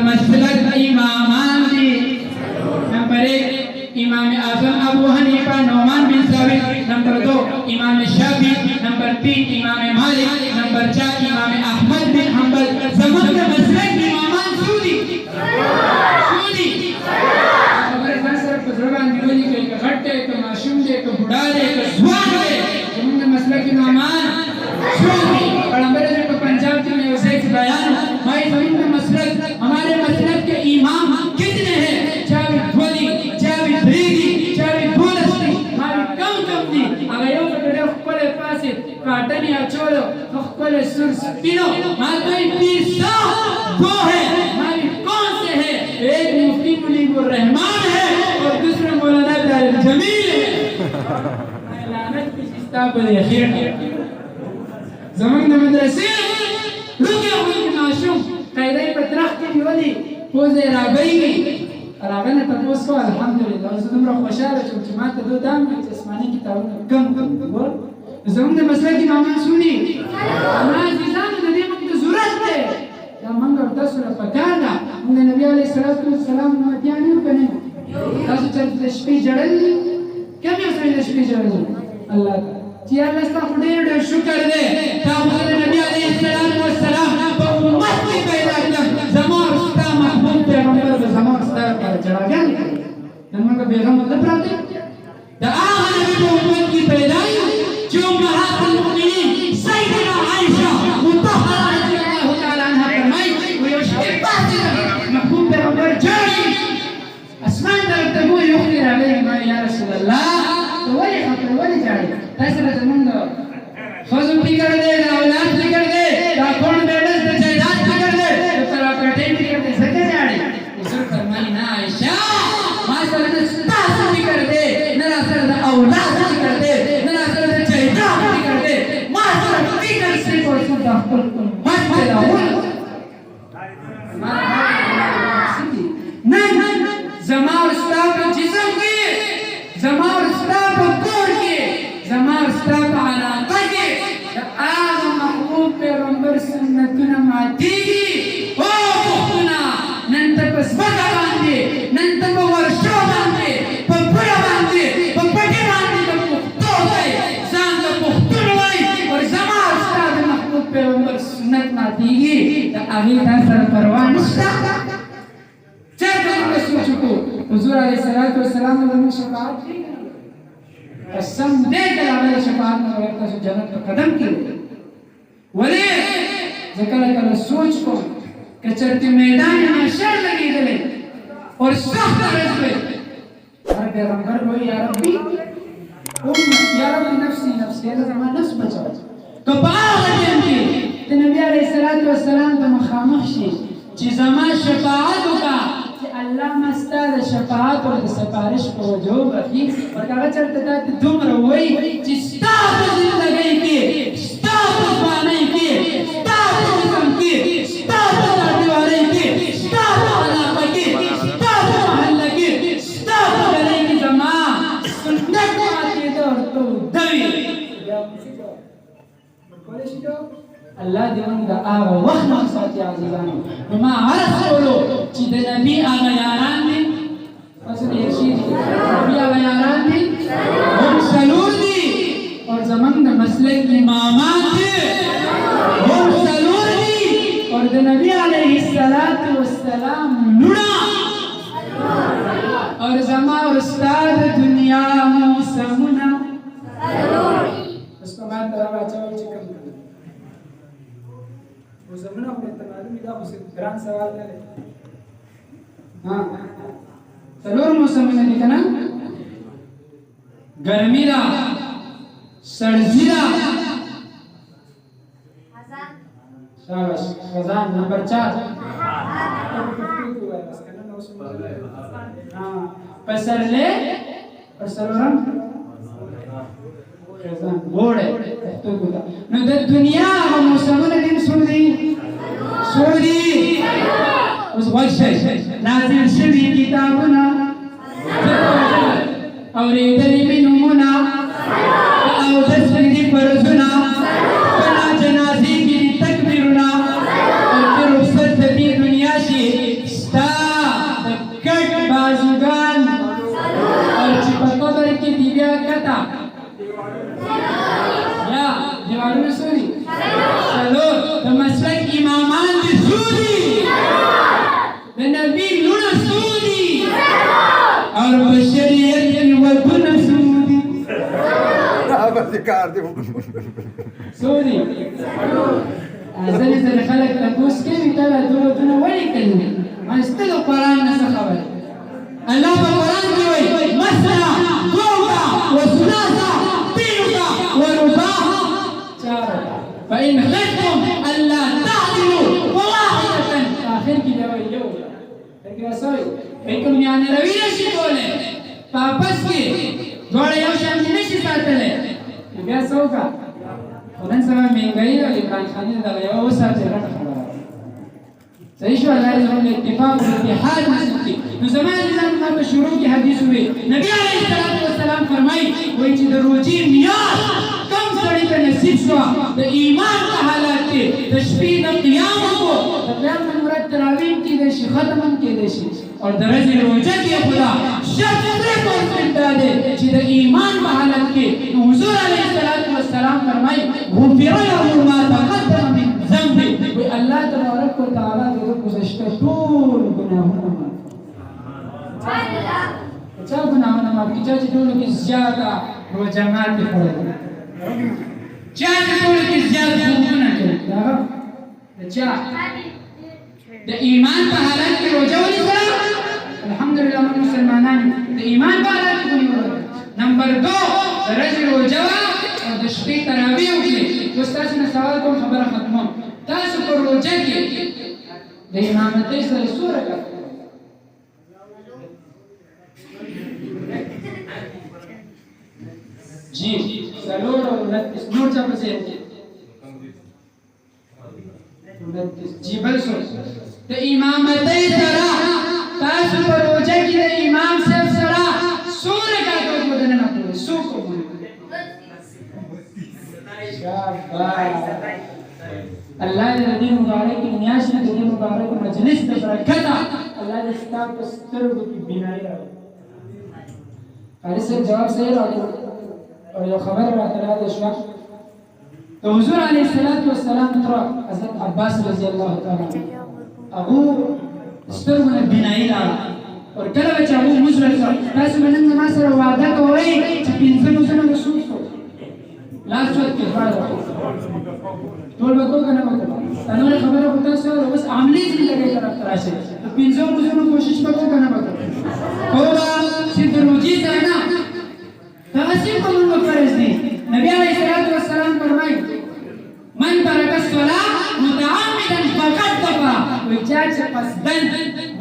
मसलक इमामान दी। नंबर 1 इमाम आज़म अबू हनीफा नौमान बिन साबित। नंबर 2 इमाम शाफी। नंबर 3 इमाम मालिक। नंबर 4 इमाम अहमद बिन हंबल। समस्त मसलक इमामान सूदी सूदी खबर है सर जुबान दिवली के घट्टे तो मासूम दे तो बुढ़ा दे तो जवान दे समस्त मसलक इमामान सूदी। और हमारे जो पंजाब में उसे बयान भाई समस्त मसलक हमारे मसलक के इमाम कितने हैं? चाहे ध्वनि चाहे भीगी चाहे धुलस्ती हमारी कम दी अगर यो कटरे कोले पासे काटनी अचोलो कोले सुर पिनो हमारी पीर सा दो है। हमारी कौन से है? एक मुफ्ती मुनीबुर रहमान है और दूसरा मौलाना तारिक जमील है। लानत की इस्ताबल यखीर जमान मदरसे रुके हुए मासूम कायदे पत्रख की वली पोजे राबई راغنه تاسو الحمدلله زه دومره خوشاله شوم چې ما ته دوه دام جسماني کتابونه کم ور زموږ د مسلک امامان سونی ما عزیزانو د دې موږ ته ضرورت دی دا موږ تاسو له پکار ده موږ نبی علیه الصلاۃ والسلام نو اتیان یو کنه تاسو چې د شپې جړل کوم یو سره د شپې جړل الله چې الله ستاسو ډېر شکر دی تاسو د نبی علیه الصلاۃ والسلام په امت کې پیدا کړم زموږ ستا محبوب پیغمبر زموږ ستا جړاګان نن موږ پیغمبر ته پراته دا هغه نبی په امت کې پیدا چې امهات المؤمنین سیدنا عائشہ مطهره رضی الله تعالی عنها فرمایي ویو شپه پاتې محبوب پیغمبر جړي اسمان درته وایي یخبر علیه ما یا رسول الله ولې خبر ولې جړي تاسو ته زمونږ خزم فکر دے اولاد فکر دے دا کون بیٹس دا جائیداد فکر دے ترا پٹے فکر دے سکے جاڑی حضور فرمائی نا عائشہ ما سر دا ستاس فکر دے نرا سر دا اولاد فکر دے نرا سر دا جائیداد فکر دے ما سر فکر سے کو سدا مت پیدا ہو نہیں زما استاد جسم کی زما استاد کور کی زما استاد علاقہ کی آغا محبوب پیغمبر سنتنا ماتیگی او پختنا ننتا پس بگا باندے ننتا پا ورشو باندے پا پڑا باندے پا پٹے باندے پا پختو گئے زان کا پختن وائی اور زمان استاد محبوب پیغمبر سنت ماتیگی تا آگی تا سر پروانشتا چاہ کنگا سوچکو حضور علیہ السلام نے شفاعت کی قسم دے کر ہمیں شفاعت میں ورتا سے جنت پر قدم کی ولی ذکر کر سوچ کو کہ چرتی میدان محشر لگی دلے اور سخت عرض پہ ہر پیغمبر کو یا ربی یا ربی نفسی نفسی اللہ زمان نفس بچاو تو باغ جنتی تو نبی علیہ السلام تو مخامخ شی چی زمان شفاعت کا اللہ مستاد شفاعت اور سفارش کو جو بخی اور کہا چلتا تھا کہ تم روئی جستا زندگی کی ستا پسوانے کی ستا پسم کی ستا پسوانے کی ستا علاقہ کی ستا محلہ کی ستا پسوانے کی زمان سنت آتی دور تو دوی اللہ دیوان دا آغا وقت مقصد عزیزانو وما عرض قولو چی دا نبی آغا یاران دی اصل ارشید نبی آغا یاران دی ہم سلول دی اور زمان دا مسلک امامان دی ہم سلول دی اور دا نبی علیہ السلام لڑا اور زمان استاد دنیا موسمنا اس کو بات طرح چاہو چکم زمانہ کو معلوم ہے اس گران سوال ہے ہاں سلور موسم میں دیکھنا گرمی دا سردی دا شاباش خزان نمبر 4 ہاں پسرلے اور سلورم گھوڑے تو گدا نو د دنیا او موسمونه دین سعودي اوس ورشه نازل شوی کتابونه اوریدلی می نمونه او دستی دی فرزونه پنا جنازی کی تکبیرونه او رخصت دی دنیا شي یا دیوالونه سوري څلور د مسلک امامان دي سوري د نبی لونه سوري او بشریت کې ودونه سوري سوري ځلې خلک تپوس کوي ته دا ودونه ولې کوي ما ستاسو قرآن نه څه خبره الله په قرآن کې وایي مثلا ضربا وثلاثا طيبا ورباعا چارا فإن خفتم ألا تعدلوا فواحدة آخر کې دا وایي یو دا سوي کوم یعنی روي نشي کوله واپس کې دواړه یو شان نشي ساتلی بیا څوکا نن سبا مهنګایي او عمران خان دا یو وساتل صحیح شو الله زموږ اتفاق او اتحاد نصیب کړي نو زموږ نظام ما په شروع کې حدیث وی نبی علیه السلام فرمایي وایي چې د روزي میاشت کم سړي ته نصیب شو د ایمان په حالت کې د شپې د قیام کو د قیام مراد تراویح کې د شي ختم کې د شي او د ورځې روزه کې خدا شرط دا ده چې د ایمان په حالت کې حضور علیه السلام فرمایي غفر له ما تقدم من ذنبه وی الله تبارک و تعالی د گذشته ټول ګناهونه چا ګناهونه معاف کړي چې ټول کې زیاته روزه ماتې کړې چا ټول کې زیاته ګناهونه کړي چا د ایمان په حالت کې روزه ونیسه الحمدلله موږ مسلمانان د ایمان په حالت کې ونیول نمبر 2 ورځې روزه او د شپې تراویح وکړي تاسو نه سوال کوم خبره ختمه تاسو په روزه کې د امامتۍ سره څو رکعات جی څلور او 29 نور څه پسې جی بل څه د امامتۍ سره تاسو په روزه کې د امام صاحب سره څو رکعات ودانه نه کوي څو کوي شاباش الله دې مبارک میاشت دې مبارک مجلس دې برکت الله دې ستاسو په سترګو کې بینایي راوړي قاری صاحب جواب صحیح راوړي او یو خبر راته شو ته حضور علیه السلام تر حضرت عباس رضی الله تعالی ابو سترګو نه بینایي راوړي اور کله چې ابو مزرل تاسو باندې ما سره وعده کوي چې پنځه مزنه رسول لاس وخت کې ټول به کوګه نه وکړه تاسو خبره وکړه سره بس عملی دې لګي طرف راشه پنځه مزنه کوشش وکړه کنه وکړه کوبا چې دروځي ځانا تاسو کوم نو فرض دي نبی علیه السلام فرمایي من ترک الصلاه متعمدا فقد كفر وچا چې قصدن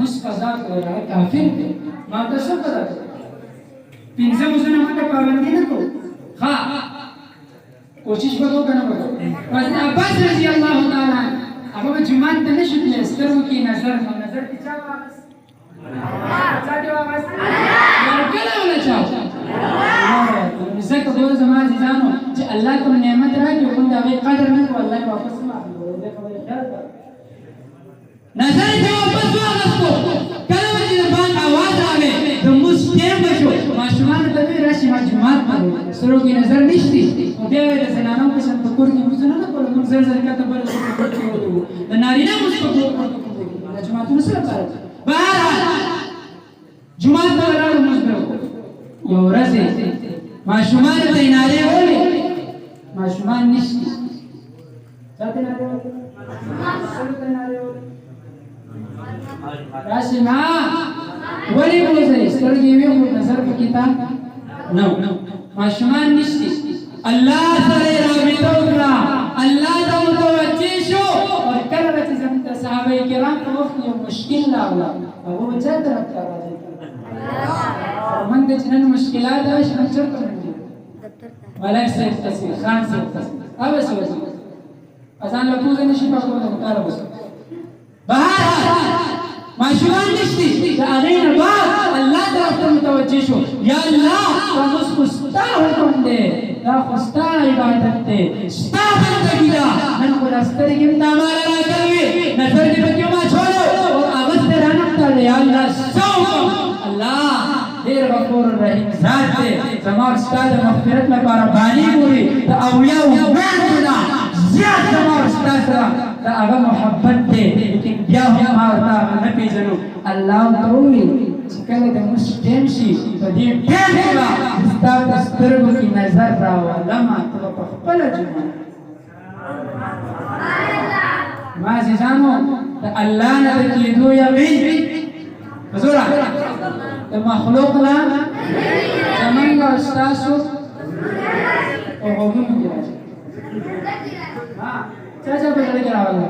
مسقزا کوي کافر دی ما تاسو پته پنځه مزنه ماته پابندي نه کو ها کوشش وکړو کنه وکړو پس عباس رضی الله تعالی هغه جمعه ته نشو تللی سترګو کې نظر کې چا واپس چا دی واپس کله ولا چا زکه دوه زما عزیزانو چې الله کوم نعمت راکړي کوم دا قدر نه کو الله واپس ما دې خبره خیال کړه نظر ته واپس واغستو کله چې باندې आवाज راغی د مسلم بشو ماشومان ته راشي ما جمعه ته سره کې نظر نشتی بیا د زنانو په شان په کور کې مزونه نه کول موږ زر زر کته بل څه کوو د نارینه مو په کور کې د جماعتونو سره کار بهر جمعه ته راو موږ یو ورځ ماشومان ته نارې وله ماشومان نشتی ځاته نارې وله سره ته نارې وله راشي ما ولی موزه سترګې وی په نظر په کتاب نو ماشومان نشتی الله سره رابطه وکړه الله ته متوجه شو او کله چې زموږ صحابه کرام په وخت یو مشکل راغله هغه چا طرف ته راځي موږ د جنن مشکلات او شنه چرته ملک صاحب تصویر خان صاحب تصویر اوبه سوځي اذان له پوزې نشي په کومه کار وسه بهر ماشومان نشتی دا غیر بعد الله طرف ته متوجه شو یا الله تاسو خوستا حکم دے دا خوستا عبادت دے ستا بندگی دا نن کو راستری کې تا مارا راکوي نظر دې په ما چھوڑو او आवाज ته رانه تا یا الله سو الله دې ډېر غفور رحیم ذات دی زما او ستا د مغفرت لپاره بانی وي د اولیاءو ګڼو نه زیات زما او ستا سره د هغه محبت دی لیکن بیا هم ما ورته هغه نه پېژنو الله ورته وویل چې کله د موږ ټیم شي په دې ټیم کې به ستا په سترګو کې نظر راولمه ته به په خپله جوړه ما عزیزانو د الله نه د کېدو یقین حضوره د مخلوق نه زمونږ او ستاسو په غوږونو کې راځي چا چا په زړه کې راولي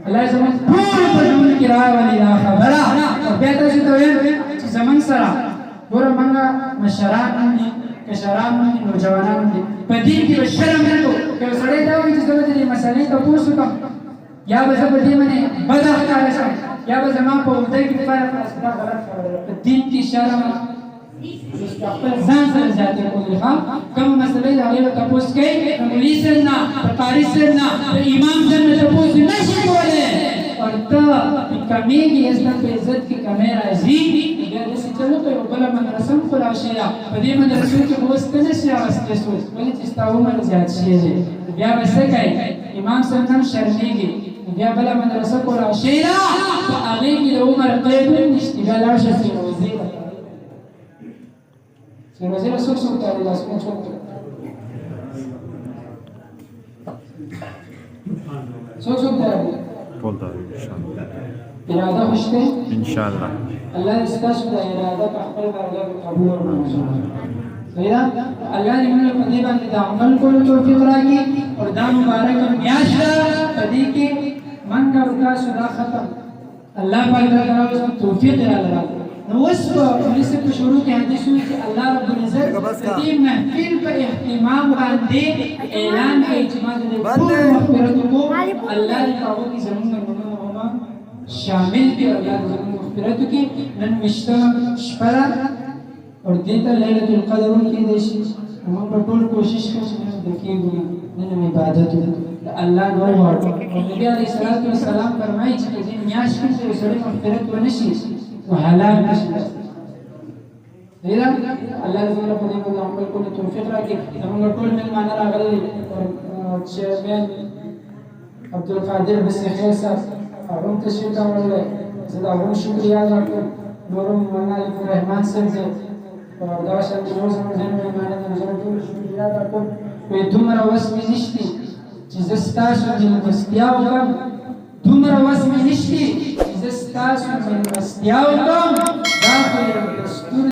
الله یې زمونږ ټول په زړونو کې راولي دا خبره او بیا تاسو ته ویم چې زمونږ سره ګوره موږ مشران هم دي کشران هم دي نوجوانان هم دي په دین کې به شرم نه کوو که یو سړی دا وایي چې زه به د دې مسلې تپوس وکړم یا به زه په دې باندې بده ښکاره شم یا به زما په اوږده کې فرق راشي دا غلط خبره ده په دین کې شرم خپل ځان سره زیاتې کوي ښه کومه مسله د هغې به تپوس کوي د مولي صاحب نه د قاري صاحب نه د امام صاحب نه تپوس نه شي کولی اور ته کمیږي استا په عزت کې کمی راځي بیا داسې چل وکړئ یو بله مدرسه هم خو راشي ده په دې مدرسو کې به اوس ته نه شي اخیستی څوک ولې چې ستا عمر زیات شوی دی بیا به څه کوي امام صاحب هم شرمېږي بیا بله مدرسه خو راشي ده په هغې کې د عمر قید هم نشته بیا لاړ شه سیروزې ته سیروزې به څوک څوک تاړي لاسونه څوک څوک تاړي ټول تاړي اراده خوشته ان شاء الله الله دې ستاسو د اراده په خپل بارګاه کې قبول او منظور صحیح ده الله دې موږ په دې باندې د عمل کولو توفیق راکړي او دا مبارک میاشت ده په دې کې موږ او تاسو دا ختم الله پاک تعالی توفیق راکړي نو اوس په ولسه په شروع کې حدیث وی چې الله رب العزت دې محفل په اهتمام باندې اعلان کوي چې ما دې ټول مغفرت کو الله دې هغه کې زموږ ګناهونه شامل دي الله زموږ مغفرت کې نن مشته شپه او دې ته ليله القدر کې دې شي موږ په ټول کوشش کوو چې نن کېږو نن عبادت الله نور ورته او نبی عليه الصلاه والسلام فرمایي چې دې میاش کې سره مغفرت ونشي وحلال نشي دیره الله زموږ په دې باندې عمل کولو توفیق راکړي زموږ ټول مېلمانه راغلي چې عبدالقادر بسخیر صاحب هغه تشریف راوړی زه د هغو شکریا ادا کوم نور هم مولانا عبدالرحمن صاحب دی او دغه شانتې نور زموږ ځینې مېلمانه دي زه ټول شکریا ادا کوم وایي دومره وس مې نشته چې زه ستاسو مېلمستیا وکړم دومره وس مې نشته چې زه ستاسو مېلمستیا وکړم